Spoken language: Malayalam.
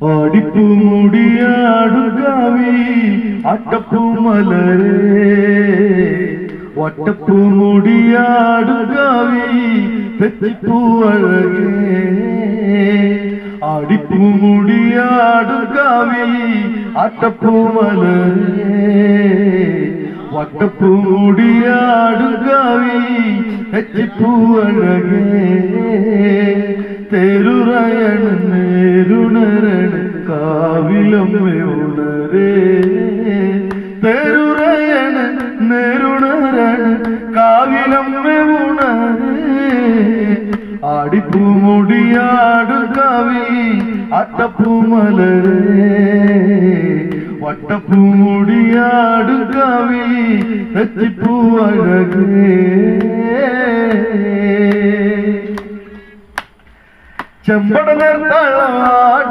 ആടിപ്പൂ മുടിയാടുകാവി അട്ടപ്പൂ മലരേ വട്ടപ്പൂ മുടിയാടുകാവി തെച്ചിപ്പൂ അഴകേ ആടിപ്പൂ മുടിയാടുകാവി അട്ടപ്പൂ മലരേ വട്ടപ്പൂ മുടിയാടുകാവി തെച്ചിപ്പൂ അഴകേ തേരുറയണ നേരുണരണ കാവിലമ്മ ഉണരേ തേരുറയണ നേരുണരണ കാവിലമ്മ ഉണരേ ആടിപ്പൂ മുടിയാടുകാവി അട്ടപ്പൂ മലരേ വട്ടപ്പൂ മുടിയാടുകാവി തെച്ചിപ്പൂ അഴകേ ചെമ്പട നേർത്താള